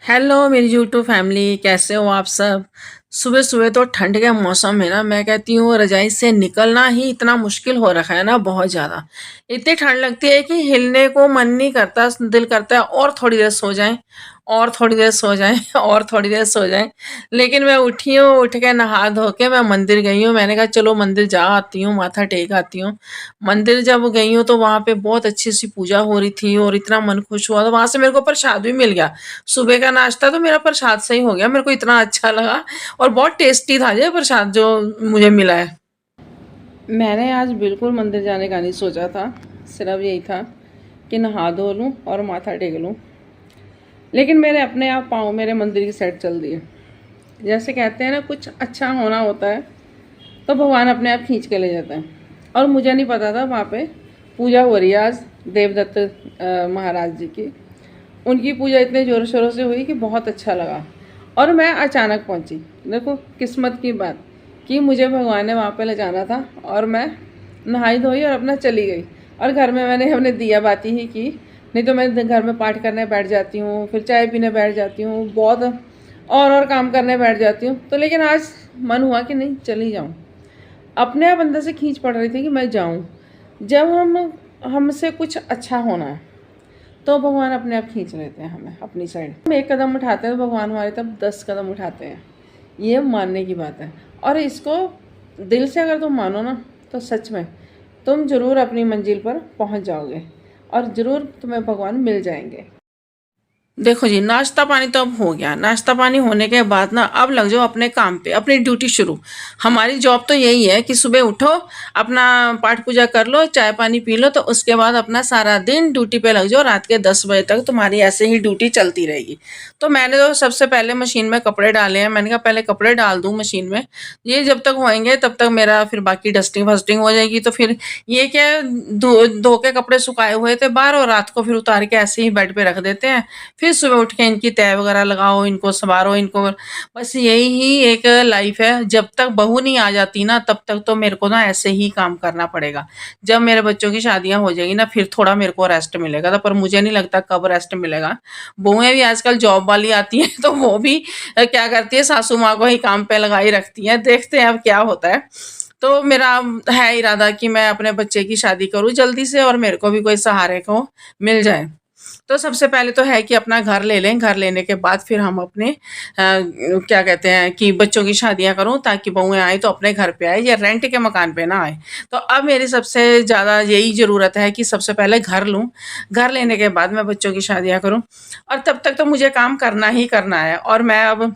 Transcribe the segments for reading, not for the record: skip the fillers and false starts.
Hello मेरी YouTube family, कैसे हो आप सब। सुबह सुबह तो ठंड के मौसम में ना मैं कहती हूँ रजाई से निकलना ही इतना मुश्किल हो रखा है ना, बहुत ज़्यादा। इतनी ठंड लगती है कि हिलने को मन नहीं करता, दिल करता है और थोड़ी देर सो जाएं, और थोड़ी देर सो जाएं और थोड़ी देर सो जाएं। लेकिन मैं उठी हूँ, उठ के नहा धो के मैं मंदिर गई हूँ। मैंने कहा चलो मंदिर जा आती हूँ, माथा टेक आती हूँ। मंदिर जब गई हूँ तो वहाँ पे बहुत अच्छी सी पूजा हो रही थी और इतना मन खुश हुआ, तो वहाँ से मेरे को प्रसाद भी मिल गया। सुबह का नाश्ता तो मेरा प्रसाद से ही हो गया, मेरे को इतना अच्छा लगा और बहुत टेस्टी था ये प्रसाद जो मुझे मिला है। मैंने आज बिल्कुल मंदिर जाने का नहीं सोचा था, सिर्फ यही था कि नहा धो लूँ और माथा टेक लूँ। लेकिन मेरे अपने आप पाँव मेरे मंदिर की साइड चल दिए। जैसे कहते हैं ना, कुछ अच्छा होना होता है तो भगवान अपने आप खींच के ले जाता है। और मुझे नहीं पता था वहाँ पे पूजा हो रही है आज देवदत्त महाराज जी की। उनकी पूजा इतने ज़ोर शोरों से हुई कि बहुत अच्छा लगा। और मैं अचानक पहुंची। देखो किस्मत की बात कि मुझे भगवान ने वहाँ पे ले जाना था और मैं नहाई धोई और अपना चली गई। और घर में मैंने हमने दिया बाती ही की, नहीं तो मैं घर में पाठ करने बैठ जाती हूँ, फिर चाय पीने बैठ जाती हूँ, बहुत और काम करने बैठ जाती हूँ। तो लेकिन आज मन हुआ कि नहीं, चली जाऊँ। अपने आप अंदर से खींच पड़ रही थी कि मैं जाऊँ। जब हमसे कुछ अच्छा होना है तो भगवान अपने आप खींच लेते हैं हमें अपनी साइड। हम एक कदम उठाते हैं तो भगवान हमारे तब 10 कदम उठाते हैं। ये मानने की बात है। और इसको दिल से अगर तुम मानो ना, तो सच में तुम जरूर अपनी मंजिल पर पहुंच जाओगे और जरूर तुम्हें भगवान मिल जाएंगे। देखो जी, नाश्ता पानी तो अब हो गया। नाश्ता पानी होने के बाद ना अब लग जाओ अपने काम पे, अपनी ड्यूटी शुरू। हमारी जॉब तो यही है कि सुबह उठो, अपना पाठ पूजा कर लो, चाय पानी पी लो, तो उसके बाद अपना सारा दिन ड्यूटी पे लग जाओ। रात के 10 बजे तक तुम्हारी ऐसे ही ड्यूटी चलती रहेगी। तो मैंने तो सबसे पहले मशीन में कपड़े डाले हैं। मैंने कहा पहले कपड़े डाल दूँ मशीन में, ये जब तक होएंगे तब तक मेरा फिर बाकी डस्टिंग वस्टिंग हो जाएगी। तो फिर ये क्या, धो धो के कपड़े सुखाए हुए थे बाहर और रात को फिर उतार के ऐसे ही बेड पे रख देते हैं। फिर सुबह उठ के इनकी तय वगैरह लगाओ, इनको संवारो, इनको। बस यही ही एक लाइफ है। जब तक बहू नहीं आ जाती ना, तब तक तो मेरे को ना ऐसे ही काम करना पड़ेगा। जब मेरे बच्चों की शादियां हो जाएगी ना, फिर थोड़ा मेरे को रेस्ट मिलेगा। तो पर मुझे नहीं लगता कब रेस्ट मिलेगा। बहुएं भी आजकल जॉब वाली आती हैं तो वो भी क्या करती है, सासू माँ को ही काम पे लगाई रखती हैं। देखते हैं अब क्या होता है। तो मेरा है इरादा कि मैं अपने बच्चे की शादी करूं जल्दी से और मेरे को भी कोई सहारे को मिल जाए। तो सबसे पहले तो है कि अपना घर ले लें। घर लेने के बाद फिर हम अपने क्या कहते हैं कि बच्चों की शादियां करूं, ताकि बहुएं आए तो अपने घर पे आए या रेंट के मकान पे ना आए। तो अब मेरी सबसे ज़्यादा यही ज़रूरत है कि सबसे पहले घर लूं। घर लेने के बाद मैं बच्चों की शादियां करूं। और तब तक तो मुझे काम करना ही करना है। और मैं अब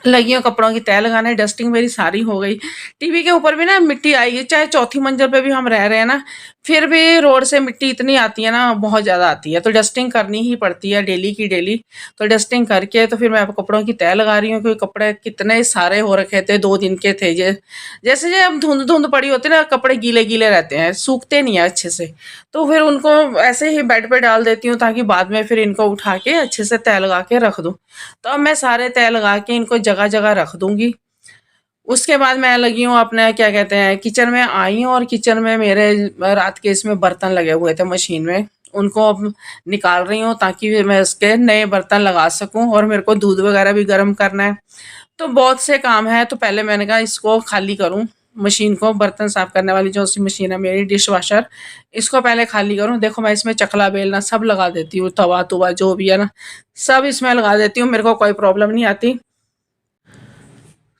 लगी हूँ कपड़ों की तह लगाने। डस्टिंग मेरी सारी हो गई। टीवी के ऊपर भी ना मिट्टी आई है, चाहे चौथी मंजिल पे भी हम रह रहे हैं ना, फिर भी रोड से मिट्टी इतनी आती है ना, बहुत ज्यादा आती है। तो डस्टिंग करनी ही पड़ती है डेली की डेली। तो डस्टिंग करके तो फिर मैं अब कपड़ों की तह लगा रही हूँ, क्योंकि कपड़े कितने सारे हो रखे थे, 2 दिन के थे। जैसे जैसे अब धुंध धुंध पड़ी होती है ना, कपड़े गीले गीले रहते हैं, सूखते नहीं है अच्छे से। तो फिर उनको ऐसे ही बेड पे डाल देती हूँ, ताकि बाद में फिर इनको उठा के अच्छे से तह लगा के रख दूँ। तो अब मैं सारे तह लगा के इनको जगह जगह रख दूंगी। उसके बाद मैं लगी हूँ अपने क्या कहते हैं, किचन में आई हूँ। और किचन में मेरे रात के इसमें बर्तन लगे हुए थे मशीन में, उनको अब निकाल रही हूँ ताकि मैं उसके नए बर्तन लगा सकूं। और मेरे को दूध वगैरह भी गर्म करना है। तो बहुत से काम है। तो पहले मैंने कहा इसको खाली करूं, मशीन को, बर्तन साफ करने वाली जो सी मशीन है मेरी, डिश वॉशर, इसको पहले खाली करूं। देखो मैं इसमें चकला बेलना सब लगा देती हूँ, तवा तुवा जो भी है ना, सब इसमें लगा देती हूँ। मेरे को कोई प्रॉब्लम नहीं आती।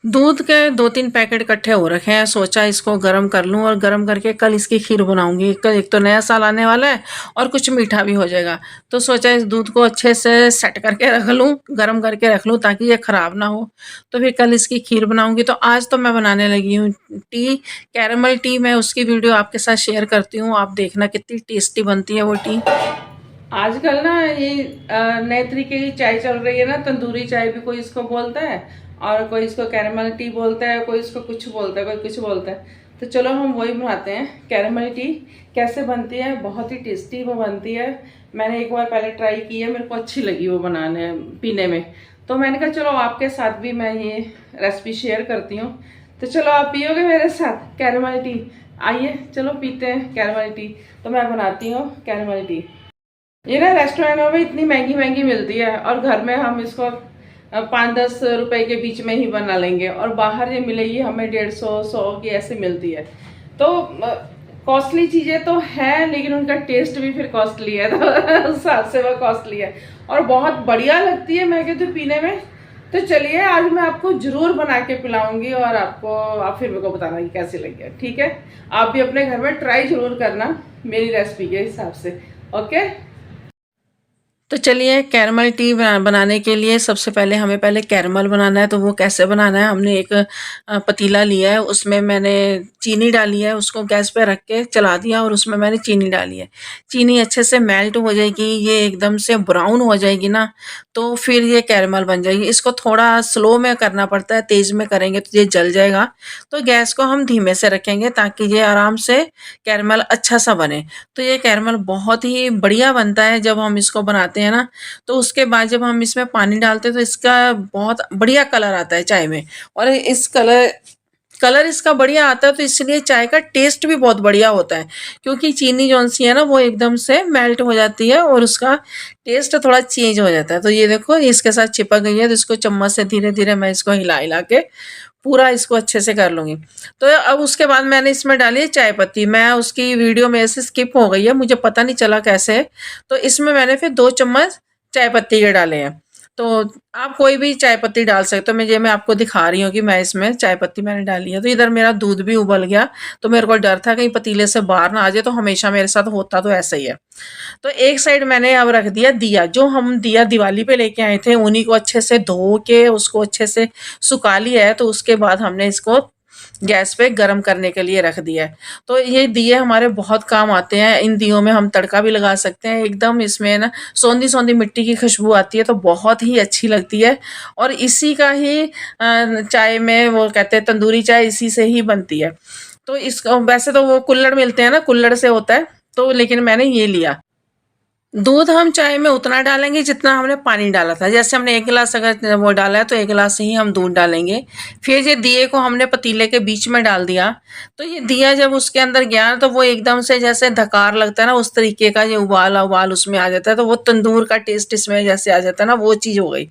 दूध के 2-3 पैकेट इकट्ठे हो रखे हैं। सोचा इसको गर्म कर लूं और गर्म करके कल इसकी खीर बनाऊंगी। कल एक तो नया साल आने वाला है और कुछ मीठा भी हो जाएगा। तो सोचा इस दूध को अच्छे से सेट करके रख लूं, गर्म करके रख लूं, ताकि ये खराब ना हो। तो फिर कल इसकी खीर बनाऊंगी। तो आज तो मैं बनाने लगी हूँ टी, कैरेमल टी। मैं उसकी वीडियो आपके साथ शेयर करती हूँ, आप देखना कितनी टेस्टी बनती है वो टी। आजकल ना ये नए तरीके की चाय चल रही है ना, तंदूरी चाय भी कोई इसको बोलता है, और कोई इसको कैरेमल टी बोलता है, कोई इसको कुछ बोलता है, कोई कुछ बोलता है। तो चलो हम वही बनाते हैं। कैरेमल टी कैसे बनती है, बहुत ही टेस्टी वो बनती है। मैंने एक बार पहले ट्राई की है, मेरे को अच्छी लगी वो बनाने पीने में। तो मैंने कहा चलो आपके साथ भी मैं ये रेसिपी शेयर करती हूँ। तो चलो आप पियोगे मेरे साथ कैरेमल टी? आइए चलो पीते हैं कैरेमल टी। तो मैं बनाती हूँ कैरेमल टी। ये ना रेस्टोरेंटों में इतनी महंगी महंगी मिलती है और घर में हम इसको 5-10 रुपए के बीच में ही बना लेंगे, और बाहर ये मिलेगी हमें 150-100 की ऐसे मिलती है। तो कॉस्टली चीज़ें तो है, लेकिन उनका टेस्ट भी फिर कॉस्टली है, तो उस हिसाब से वो कॉस्टली है और बहुत बढ़िया लगती है मैं कहती हूँ पीने में। तो चलिए आज मैं आपको जरूर बना के पिलाऊंगी और आप फिर मेरे को बताना कि कैसी लगी है, ठीक है। आप भी अपने घर में ट्राई जरूर करना मेरी रेसिपी के हिसाब से, ओके। तो चलिए कैरमल टी बनाने के लिए सबसे पहले हमें कैरमल बनाना है। तो वो कैसे बनाना है, हमने एक पतीला लिया है, उसमें मैंने चीनी डाली है, उसको गैस पे रख के चला दिया और उसमें मैंने चीनी डाली है। चीनी अच्छे से मेल्ट हो जाएगी, ये एकदम से ब्राउन हो जाएगी ना, तो फिर ये कैरमल बन जाएगी। इसको थोड़ा स्लो में करना पड़ता है, तेज़ में करेंगे तो ये जल जाएगा। तो गैस को हम धीमे से रखेंगे ताकि ये आराम से कैरमल अच्छा सा बने। तो ये कैरमल बहुत ही बढ़िया बनता है जब हम इसको बनाते हैं ना। तो उसके बाद जब हम इसमें पानी डालते हैं तो इसका बहुत बढ़िया कलर आता है चाय में, और इस कलर कलर इसका बढ़िया आता है, तो इसलिए चाय का टेस्ट भी बहुत बढ़िया होता है, क्योंकि चीनी जौन सी है ना वो एकदम से मेल्ट हो जाती है और उसका टेस्ट थोड़ा चेंज हो जाता है। तो ये देखो इसके साथ चिपक गई है, तो इसको चम्मच से धीरे धीरे मैं इसको हिला हिला के पूरा इसको अच्छे से कर लूँगी। तो अब उसके बाद मैंने इसमें डाली है चाय पत्ती। मैं उसकी वीडियो में से स्किप हो गई है, मुझे पता नहीं चला कैसे। तो इसमें मैंने फिर 2 चम्मच चाय पत्ती के डाले हैं। तो आप कोई भी चाय पत्ती डाल सकते हो। मैं आपको दिखा रही हूँ कि मैं इसमें चाय पत्ती मैंने डाली है। तो इधर मेरा दूध भी उबल गया, तो मेरे को डर था कहीं पतीले से बाहर ना आ जाए, तो हमेशा मेरे साथ होता तो ऐसा ही है। तो एक साइड मैंने अब रख दिया दिया, जो हम दिया दिवाली पे लेके आए थे, उन्हीं को अच्छे से धो के उसको अच्छे से सुखा लिया है। तो उसके बाद हमने इसको गैस पे गरम करने के लिए रख दिया है। तो ये दिए हमारे बहुत काम आते हैं, इन दियों में हम तड़का भी लगा सकते हैं। एकदम इसमें ना सौंधी सौंधी मिट्टी की खुशबू आती है, तो बहुत ही अच्छी लगती है। और इसी का ही चाय में वो कहते हैं तंदूरी चाय इसी से ही बनती है। तो इसको वैसे तो वो कुल्हड़ मिलते हैं ना, कुल्हड़ से होता है, तो लेकिन मैंने ये लिया। दूध हम चाय में उतना डालेंगे जितना हमने पानी डाला था। जैसे हमने 1 गिलास अगर वो डाला है तो 1 गिलास ही हम दूध डालेंगे। फिर ये दिए को हमने पतीले के बीच में डाल दिया। तो ये दिया जब उसके अंदर गया तो वो एकदम से जैसे धकार लगता है ना, उस तरीके का ये उबाल उबाल उसमें आ जाता है। तो वो तंदूर का टेस्ट इसमें जैसे आ जाता है ना, वो चीज़ हो गई।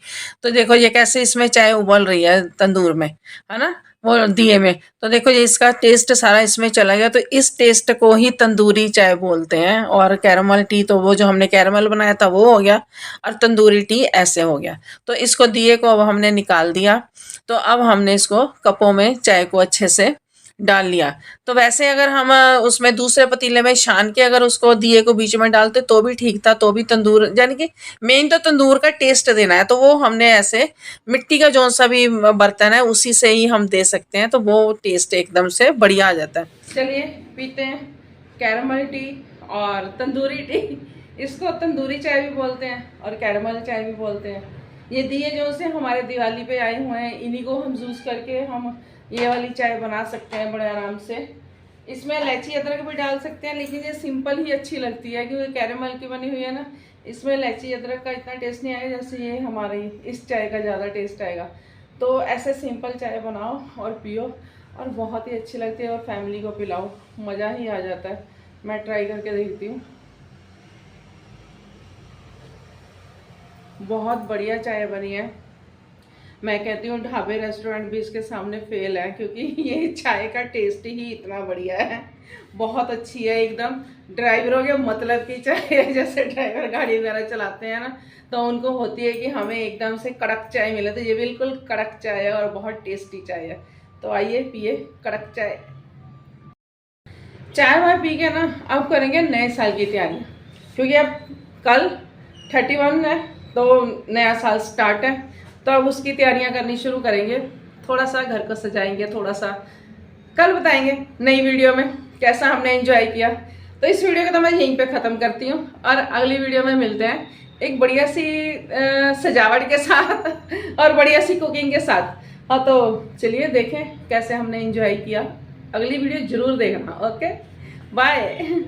तो देखो ये कैसे इसमें चाय उबल रही है तंदूर में, है ना, वो दिए में। तो देखो ये इसका टेस्ट सारा इसमें चला गया। तो इस टेस्ट को ही तंदूरी चाय बोलते हैं। और कैरमल टी तो वो जो हमने कैरमल बनाया था वो हो गया, और तंदूरी टी ऐसे हो गया। तो इसको दिए को अब हमने निकाल दिया। तो अब हमने इसको कपों में चाय को अच्छे से डाल लिया। तो वैसे अगर हम उसमें दूसरे पतीले में छान के अगर उसको दिए को बीच में डालते तो भी ठीक था, तो भी तंदूर यानी कि मेन तो तंदूर का टेस्ट देना है। तो वो हमने ऐसे मिट्टी का जौन सा भी बर्तन है उसी से ही हम दे सकते हैं, तो वो टेस्ट एकदम से बढ़िया आ जाता है। चलिए पीते हैं कैरमल टी और तंदूरी टी। इसको तंदूरी चाय भी बोलते हैं और कैरमल चाय भी बोलते हैं। ये दिए जो से हमारे दिवाली पे आए हुए हैं, इन्हीं को हम यूज़ करके हम ये वाली चाय बना सकते हैं बड़े आराम से। इसमें इलायची अदरक भी डाल सकते हैं, लेकिन ये सिंपल ही अच्छी लगती है क्योंकि कैरमल की बनी हुई है ना। इसमें इलायची अदरक का इतना टेस्ट नहीं आएगा जैसे ये हमारी इस चाय का ज़्यादा टेस्ट आएगा। तो ऐसे सिंपल चाय बनाओ और पियो, और बहुत ही अच्छी लगती है, और फैमिली को पिलाओ, मज़ा ही आ जाता है। मैं ट्राई करके देखती हूँ, बहुत बढ़िया चाय बनी है। मैं कहती हूँ ढाबे रेस्टोरेंट भी इसके सामने फेल है, क्योंकि ये चाय का टेस्ट ही इतना बढ़िया है, बहुत अच्छी है एकदम। ड्राइवरों के मतलब की चाय है, जैसे ड्राइवर गाड़ी वगैरह चलाते हैं ना, तो उनको होती है कि हमें एकदम से कड़क चाय मिले, तो ये बिल्कुल कड़क चाय है और बहुत टेस्टी चाय है। तो आइए पिए कड़क चाय। चाय वाय पी के ना अब करेंगे नए साल की तैयारी, क्योंकि अब कल 31 है, तो नया साल स्टार्ट है। तो अब उसकी तैयारियां करनी शुरू करेंगे, थोड़ा सा घर को सजाएंगे, थोड़ा सा कल बताएंगे नई वीडियो में कैसा हमने एंजॉय किया। तो इस वीडियो को तो मैं यहीं पे ख़त्म करती हूँ, और अगली वीडियो में मिलते हैं एक बढ़िया सी सजावट के साथ और बढ़िया सी कुकिंग के साथ। हाँ तो चलिए देखें कैसे हमने एंजॉय किया। अगली वीडियो ज़रूर देखना। Okay bye.